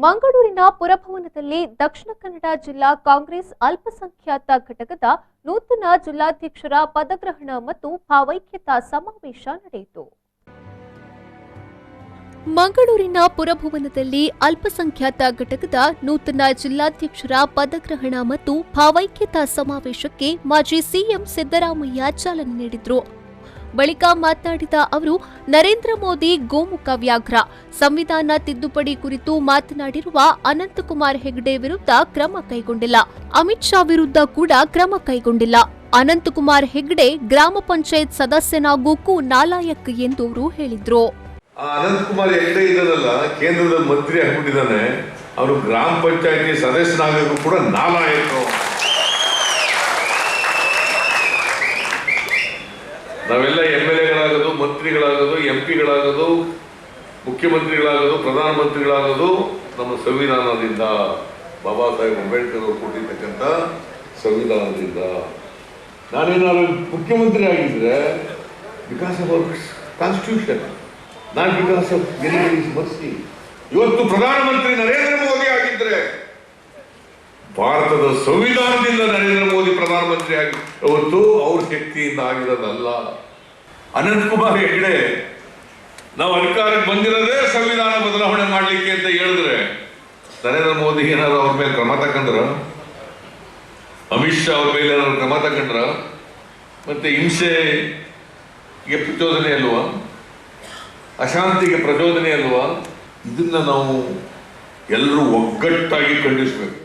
ಮಂಗಳೂರಿನ ಪುರಭವನದಲ್ಲಿ ದಕ್ಷಿಣ ಕನ್ನಡ ಜಿಲ್ಲಾ ಕಾಂಗ್ರೆಸ್ ಅಲ್ಪಸಂಖ್ಯಾತ ಘಟಕದ ನೂತನ ಜಿಲ್ಲಾಧ್ಯಕ್ಷರ ಪದಗ್ರಹಣ ಮತ್ತು ಭಾವೈಕ್ಯತಾ ಸಮಾವೇಶ ನಡೆಯಿತು. ಮಂಗಳೂರಿನ ಪುರಭವನದಲ್ಲಿ ಅಲ್ಪಸಂಖ್ಯಾತ ಘಟಕದ ನೂತನ ಜಿಲ್ಲಾಧ್ಯಕ್ಷರ ಪದಗ್ರಹಣ ಮತ್ತು ಭಾವೈಕ್ಯತಾ ಸಮಾವೇಶಕ್ಕೆ ಮಾಜಿ ಸಿಎಂ ಸಿದ್ದರಾಮಯ್ಯ ಚಾಲನೆ ನೀಡಿದರು. ಬಳಿಕ ಮಾತನಾಡಿದ ಅವರು, ನರೇಂದ್ರ ಮೋದಿ ಗೋಮುಖ ವ್ಯಾಘ್ರ, ಸಂವಿಧಾನ ತಿದ್ದುಪಡಿ ಕುರಿತು ಮಾತನಾಡಿರುವ ಅನಂತಕುಮಾರ್ ಹೆಗಡೆ ವಿರುದ್ಧ ಕ್ರಮ ಕೈಗೊಂಡಿಲ್ಲ. ಅಮಿತ್ ಶಾ ವಿರುದ್ಧ ಕೂಡ ಕ್ರಮ ಕೈಗೊಂಡಿಲ್ಲ. ಅನಂತಕುಮಾರ್ ಹೆಗಡೆ ಗ್ರಾಮ ಪಂಚಾಯತ್ ಸದಸ್ಯನಾಗೋಕ್ಕೂ ನಾಲಾಯಕ್ ಎಂದು ಅವರು ಹೇಳಿದ್ರು. ಅನಂತಕುಮಾರ್ ಹೆಗಡೆ ಇದ್ದಲ್ಲ, ಕೇಂದ್ರದ ಮಂತ್ರಿ ಆಗ್ಬಿಟ್ಟಿದ್ದಾನೆ. ಅವರು ಗ್ರಾಮ ಪಂಚಾಯತಿ ಸದಸ್ಯನಾಗೋಕ್ಕೂ ಕೂಡ ನಾಲಾಯಕ್. ನಾವೆಲ್ಲ MLA-ಗಳಾಗೋದು, ಮಂತ್ರಿಗಳಾಗೋದು, MP-ಗಳಾಗೋದು, ಮುಖ್ಯಮಂತ್ರಿಗಳಾಗೋದು, ಪ್ರಧಾನಮಂತ್ರಿಗಳಾಗೋದು ನಮ್ಮ ಸಂವಿಧಾನದಿಂದ, ಬಾಬಾ ಸಾಹೇಬ್ ಅಂಬೇಡ್ಕರ್ ಅವರು ಕೊಟ್ಟಿರ್ತಕ್ಕಂಥ ಸಂವಿಧಾನದಿಂದ. ನಾನೇನಾದ್ರು ಮುಖ್ಯಮಂತ್ರಿ ಆಗಿದ್ರೆ because of our constitution, not because of anybody's mercy. ಇವತ್ತು ಪ್ರಧಾನಮಂತ್ರಿ ನರೇಂದ್ರ ಮೋದಿ ಆಗಿದ್ರೆ ಭಾರತದ ಸಂವಿಧಾನದಿಂದ ನರೇಂದ್ರ ಮೋದಿ ಪ್ರಧಾನಮಂತ್ರಿ ಆಗಿ, ಇವತ್ತು ಅವ್ರ ಶಕ್ತಿಯಿಂದ ಆಗಿರೋದಲ್ಲ. ಅನಂತಕುಮಾರ್ ಹೆಗಡೆ ನಾವು ಅಧಿಕಾರಕ್ಕೆ ಬಂದಿರೋದೇ ಸಂವಿಧಾನ ಬದಲಾವಣೆ ಮಾಡಲಿಕ್ಕೆ ಅಂತ ಹೇಳಿದ್ರೆ ನರೇಂದ್ರ ಮೋದಿ ಏನಾದ್ರು ಅವ್ರ ಮೇಲೆ ಕ್ರಮ ತಗೊಂಡ್ರ, ಅಮಿತ್ ಶಾ ಅವ್ರ ಮೇಲೆ ಏನಾದ್ರು ಕ್ರಮ ತಗೊಂಡ್ರ, ಮತ್ತೆ ಹಿಂಸೆಗೆ ಪ್ರಚೋದನೆ ಅಲ್ವಾ, ಅಶಾಂತಿಗೆ ಪ್ರಚೋದನೆ ಅಲ್ವಾ? ಇದನ್ನ ನಾವು ಎಲ್ಲರೂ ಒಗ್ಗಟ್ಟಾಗಿ ಖಂಡಿಸಬೇಕು.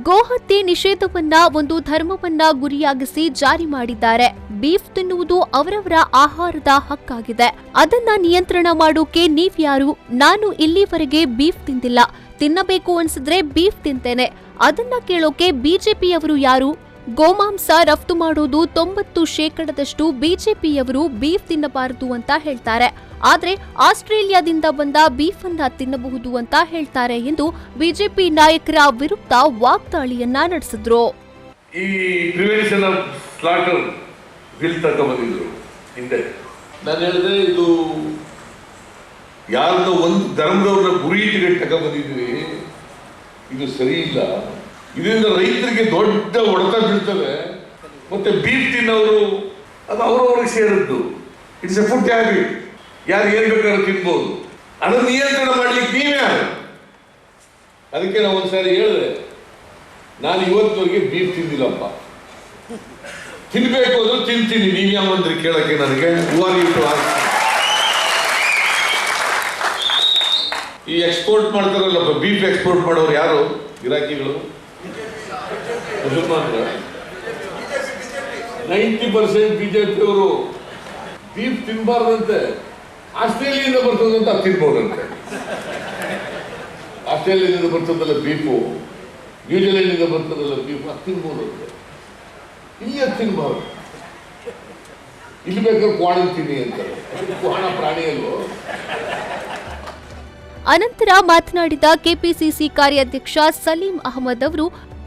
ಗೋಹತ್ಯೆ ನಿಷೇಧವನ್ನ ಒಂದು ಧರ್ಮವನ್ನ ಗುರಿಯಾಗಿಸಿ ಜಾರಿ ಮಾಡಿದ್ದಾರೆ. ಬೀಫ್ ತಿನ್ನುವುದು ಅವರವರ ಆಹಾರದ ಹಕ್ಕಾಗಿದೆ. ಅದನ್ನ ನಿಯಂತ್ರಣ ಮಾಡೋಕೆ ನೀವ್ಯಾರು? ನಾನು ಇಲ್ಲಿವರೆಗೆ ಬೀಫ್ ತಿಂದಿಲ್ಲ. ತಿನ್ನಬೇಕು ಅನ್ಸಿದ್ರೆ ಬೀಫ್ ತಿಂತೇನೆ. ಅದನ್ನ ಕೇಳೋಕೆ ಬಿಜೆಪಿಯವರು ಯಾರು? ಗೋಮಾಂಸ ರಫ್ತು ಮಾಡೋದು 90% ಬಿಜೆಪಿಯವರು ಬೀಫ್ ತಿನ್ನಬಾರದು ಅಂತ ಹೇಳ್ತಾರೆ. ಆದ್ರೆ ಆಸ್ಟ್ರೇಲಿಯಾದಿಂದ ಬಂದ ಬೀಫ್ ಅನ್ನ ತಿನ್ನಬಹುದು ಅಂತ ಹೇಳ್ತಾರೆ ಎಂದು ಬಿಜೆಪಿ ನಾಯಕರ ವಿರುದ್ಧ ವಾಗ್ದಾಳಿಯನ್ನ ನಡೆಸಿದ್ರು. ಈ ಪ್ರಿವೆನ್ಷನ್ ಆಫ್ ಸ್ಲಾಟರ್ ಬಿಲ್ ತಗೊಂಡ್ಬಂದಿದ್ರು ಹಿಂದೆ. ನಾನು ಹೇಳಿದೆ, ಇದು ಯಾರನ್ನ ಒಂದು ಧರ್ಮದವ್ರನ್ನ ಗುರಿ ಇಟ್ಟುಕೊಂಡು ತಗೊಂಡ್ಬಂದಿದ್ವಿ, ಇದು ಸರಿ ಇಲ್ಲ. ಇದರಿಂದ ರೈತರಿಗೆ ದೊಡ್ಡ ಹೊಡೆತ ಬೀಳ್ತವೆ. ಮತ್ತೆ ಬೀಫ್ ತಿನ್ನೋರು ಅದು ಅವ್ರವ್ರಿಗೆ ಸೇರಿದ್ದು. It's A food habit. ಯಾರು ಏನ್ ಬೇಕಾದ್ರೂ ತಿನ್ಬೋದು. ಅದನ್ನು ನಿಯಂತ್ರಣ ಮಾಡ್ಲಿಕ್ಕೆ ನೀವ್ಯಾರು? ಅದಕ್ಕೆ ನಾವು ಒಂದ್ಸಾರಿ ಹೇಳಿದೆ, ನಾನು ಇವತ್ತವರೆಗೆ ಬೀಫ್ ತಿಂದಿಲ್ಲಪ್ಪ. ತಿನ್ಬೇಕು ಅಂದ್ರೆ ತಿಂತೀನಿ. ನೀವ್ ಯಾವಂದ್ರಿ ಕೇಳಕ್ಕೆ ನನಗೆ? ಈ ಎಕ್ಸ್ಪೋರ್ಟ್ ಮಾಡ್ತಾರಲ್ಲಪ್ಪ, ಬೀಫ್ ಎಕ್ಸ್ಪೋರ್ಟ್ ಮಾಡೋರು ಯಾರು? ಗಿರಾಕಿಗಳು ಮುಸಲ್ಮಾನರು. 90% ಬಿಜೆಪಿ ಅವರು ಬೀಫ್ ತಿನ್ಬಾರ್ದಂತೆ. ಆಸ್ಟ್ರೇಲಿಯಾದಿಂದ ಬರ್ತದಂತ ತಿನ್ಬೋದಂತೆ. ಆಸ್ಟ್ರೇಲಿಯಾದಿಂದ ಬರ್ತದಲ್ಲ ಬೀಫು, ನ್ಯೂಜಿಲೆಂಡಿಂದ ಬರ್ತದಲ್ಲ ಬೀಫ್, ಅದು ತಿನ್ಬೋದಂತೆ. ಇಲ್ಲಿ ಅದು ತಿನ್ಬಾರ್ದು. ಇಲ್ಲಿ ಬೇಕಾದ್ರೆ ಕ್ವಾಣ ತಿನ್ನಿ ಅಂತಾರೆ. ಕ್ವಾಣ ಪ್ರಾಣಿ ಅಲ್ವೋ? ಅನಂತರ ಮಾತನಾಡಿದ ಕೆಪಿಸಿಸಿ ಕಾರ್ಯಾಧ್ಯಕ್ಷ ಸಲೀಂ ಅಹಮದ್ ಅವರು,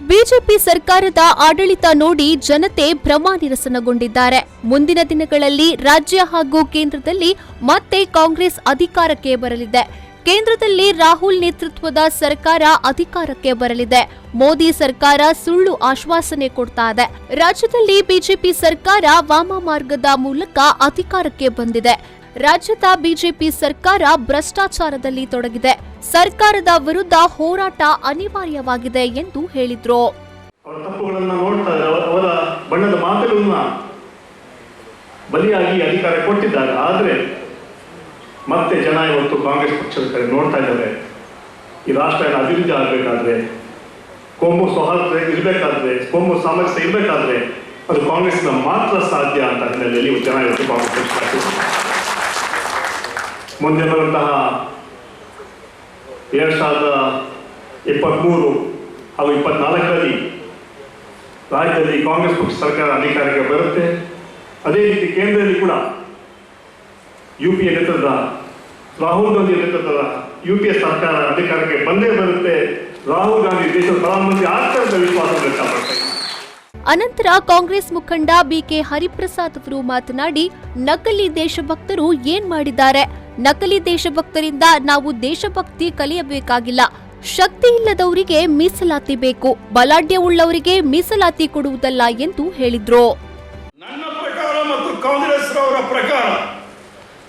ಬಿಜೆಪಿ ಸರ್ಕಾರದ ಆಡಳಿತ ನೋಡಿ ಜನತೆ ಭ್ರಮಾನಿರಸನಗೊಂಡಿದ್ದಾರೆ. ಮುಂದಿನ ದಿನಗಳಲ್ಲಿ ರಾಜ್ಯ ಹಾಗೂ ಕೇಂದ್ರದಲ್ಲಿ ಮತ್ತೆ ಕಾಂಗ್ರೆಸ್ ಅಧಿಕಾರಕ್ಕೆ ಬರಲಿದೆ. ಕೇಂದ್ರದಲ್ಲಿ ರಾಹುಲ್ ನೇತೃತ್ವದ ಸರ್ಕಾರ ಅಧಿಕಾರಕ್ಕೆ ಬರಲಿದೆ. ಮೋದಿ ಸರ್ಕಾರ ಸುಳ್ಳು ಆಶ್ವಾಸನೆ ಕೊಡ್ತಾ ಇದೆ. ರಾಜ್ಯದಲ್ಲಿ ಬಿಜೆಪಿ ಸರ್ಕಾರ ವಾಮ ಮಾರ್ಗದ ಮೂಲಕ ಅಧಿಕಾರಕ್ಕೆ ಬಂದಿದೆ. ರಾಜ್ಯದ ಬಿಜೆಪಿ ಸರ್ಕಾರ ಭ್ರಷ್ಟಾಚಾರದಲ್ಲಿ ತೊಡಗಿದೆ. ಸರ್ಕಾರದ ವಿರುದ್ಧ ಹೋರಾಟ ಅನಿವಾರ್ಯವಾಗಿದೆ ಎಂದು ಹೇಳಿದ್ರು. ಅವರ ತಪ್ಪುಗಳನ್ನು ನೋಡ್ತಾ ಅವರ ಬಣ್ಣದ ಮಾತುಗಳನ್ನ ಬಲಿಯಾಗಿ ಅಧಿಕಾರ ಕೊಟ್ಟಿದ್ದಾರೆ. ಆದರೆ ಮತ್ತೆ ಜನ ಇವತ್ತು ಕಾಂಗ್ರೆಸ್ ಪಕ್ಷದ ಕಡೆ ನೋಡ್ತಾ ಇದ್ದಾರೆ. ಈ ರಾಷ್ಟ್ರ ಅಭಿವೃದ್ಧಿ ಆಗಬೇಕಾದ್ರೆ, ಕೋಮು ಸೌಹಾರ್ದ ಇರಬೇಕಾದ್ರೆ, ಕೋಮು ಸಾಮರಸ್ಯ ಇರಬೇಕಾದ್ರೆ ಅದು ಕಾಂಗ್ರೆಸ್ನ ಮಾತ್ರ ಸಾಧ್ಯ ಅಂತ ಹಿನ್ನೆಲೆಯಲ್ಲಿ ಜನ ಇವತ್ತು ಕಾಂಗ್ರೆಸ್ ಪಕ್ಷ ಮುಂದೆ ಬರುವಂತಹ 2023 ಹಾಗೂ 24ರಲ್ಲಿ ರಾಜ್ಯದಲ್ಲಿ ಕಾಂಗ್ರೆಸ್ ಪಕ್ಷ ಸರ್ಕಾರ ಅಧಿಕಾರಕ್ಕೆ ಬರುತ್ತೆ. ಅದೇ ರೀತಿ ಕೇಂದ್ರದಲ್ಲಿ ಕೂಡ UPA ನೇತೃತ್ವದ ರಾಹುಲ್ ಗಾಂಧಿ ನೇತೃತ್ವದ UPA ಸರ್ಕಾರ ಅಧಿಕಾರಕ್ಕೆ ಬಂದೇ ಬರುತ್ತೆ. ರಾಹುಲ್ ಗಾಂಧಿ ದೇಶದ ಪ್ರಧಾನಮಂತ್ರಿ ಆಗ್ತಾರೆ ವಿಶ್ವಾಸ ವ್ಯಕ್ತಪಡಿಸಿದ್ದಾರೆ. ಅನಂತರ ಕಾಂಗ್ರೆಸ್ ಮುಖಂಡ ಬಿಕೆ ಹರಿಪ್ರಸಾದ್ ಅವರು ಮಾತನಾಡಿ, ನಕಲಿ ದೇಶಭಕ್ತರು ಏನ್ ಮಾಡಿದ್ದಾರೆ? ನಕಲಿ ದೇಶಭಕ್ತರಿಂದ ನಾವು ದೇಶಭಕ್ತಿ ಕಲಿಯಬೇಕಾಗಿಲ್ಲ. ಶಕ್ತಿ ಇಲ್ಲದವರಿಗೆ ಮೀಸಲಾತಿ ಬೇಕು, ಬಲಾಢ್ಯವುಳ್ಳವರಿಗೆ ಮೀಸಲಾತಿ ಕೊಡುವುದಲ್ಲ ಎಂದು ಹೇಳಿದ್ರು. ನನ್ನ ಪ್ರಕಾರ ಮತ್ತು ಕಾಂಗ್ರೆಸ್ ರವರ ಪ್ರಕಾರ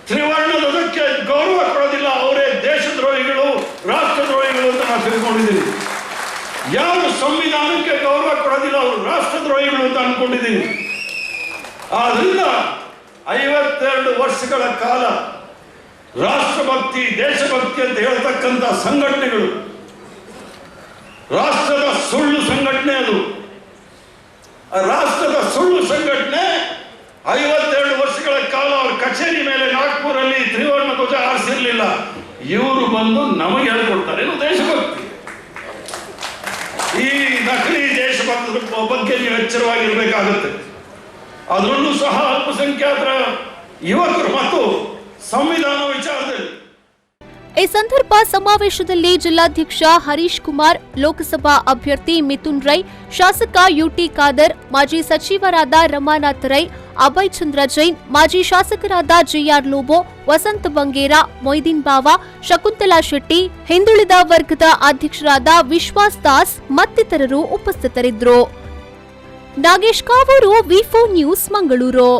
ತ್ರಿವರ್ಣ ಧ್ವಜಕ್ಕೆ ಗೌರವ ಕೊಡೋದಿಲ್ಲ, ಅವರೇ ದೇಶದ್ರೋಹಿಗಳು, ರಾಷ್ಟ್ರದ್ರೋಹಿಗಳು ಅಂತ ನಾನು ತಿಳ್ಕೊಂಡಿದ್ದೀನಿ. ಯಾರು ಸಂವಿಧಾನಕ್ಕೆ ಗೌರವ ಕೊಡೋದಿಲ್ಲ ಅವರು ರಾಷ್ಟ್ರದ್ರೋಹಿಗಳು ಅಂತ ಅನ್ಕೊಂಡಿದ್ದೀನಿ. ಆದ್ರಿಂದ 52 ವರ್ಷಗಳ ಕಾಲ ರಾಷ್ಟ್ರಭಕ್ತಿ, ದೇಶಭಕ್ತಿ ಅಂತ ಹೇಳ್ತಕ್ಕಂಥ ಸಂಘಟನೆಗಳು, ರಾಷ್ಟ್ರದ ಸುಳ್ಳು ಸಂಘಟನೆ, ಅದು ರಾಷ್ಟ್ರದ ಸುಳ್ಳು ಸಂಘಟನೆ 52 ವರ್ಷಗಳ ಕಾಲ ಅವ್ರ ಕಚೇರಿ ಮೇಲೆ ನಾಗ್ಪುರಲ್ಲಿ ತ್ರಿವರ್ಣ ಧ್ವಜ ಹಾರಿಸಿರ್ಲಿಲ್ಲ. ಇವರು ಬಂದು ನಮಗೆ ಹೇಳ್ಕೊಡ್ತಾರೆ ಇದು ದೇಶಭಕ್ತಿ. ಈ ನಕಲಿ ದೇಶಭಕ್ತರ ಬಗ್ಗೆ ನೀವು ಎಚ್ಚರವಾಗಿರ್ಬೇಕಾಗುತ್ತೆ. ಅದರಲ್ಲೂ ಸಹ ಅಲ್ಪಸಂಖ್ಯಾತರ ಯುವಕರು ಮತ್ತು ಸಂವಿಧಾನ ವಿಚಾರದಲ್ಲಿ. ಈ ಸಂದರ್ಭ ಸಮಾವೇಶದಲ್ಲಿ ಜಿಲ್ಲಾಧ್ಯಕ್ಷ ಹರೀಶ್ ಕುಮಾರ್, ಲೋಕಸಭಾ ಅಭ್ಯರ್ಥಿ ಮಿಥುನ್ ರೈ, ಶಾಸಕ ಯುಟಿ ಖಾದರ್, ಮಾಜಿ ಸಚಿವರಾದ ರಮಾನಾಥ್ ರೈ, ಅಭಯ್ ಚಂದ್ರ ಜೈನ್, ಮಾಜಿ ಶಾಸಕರಾದ ಜಿಆರ್ ಲೋಬೋ, ವಸಂತ ಬಂಗೇರ, ಮೊಯ್ದೀನ್ ಬಾವಾ, ಶಕುಂತಲಾ ಶೆಟ್ಟಿ, ಹಿಂದುಳಿದ ವರ್ಗದ ಅಧ್ಯಕ್ಷರಾದ ವಿಶ್ವಾಸ್ ದಾಸ್ ಮತ್ತಿತರರು ಉಪಸ್ಥಿತರಿದ್ದರು. ನಾಗೇಶ್ ಕಾವೂರು, ವಿ4 ನ್ಯೂಸ್, ಮಂಗಳೂರು.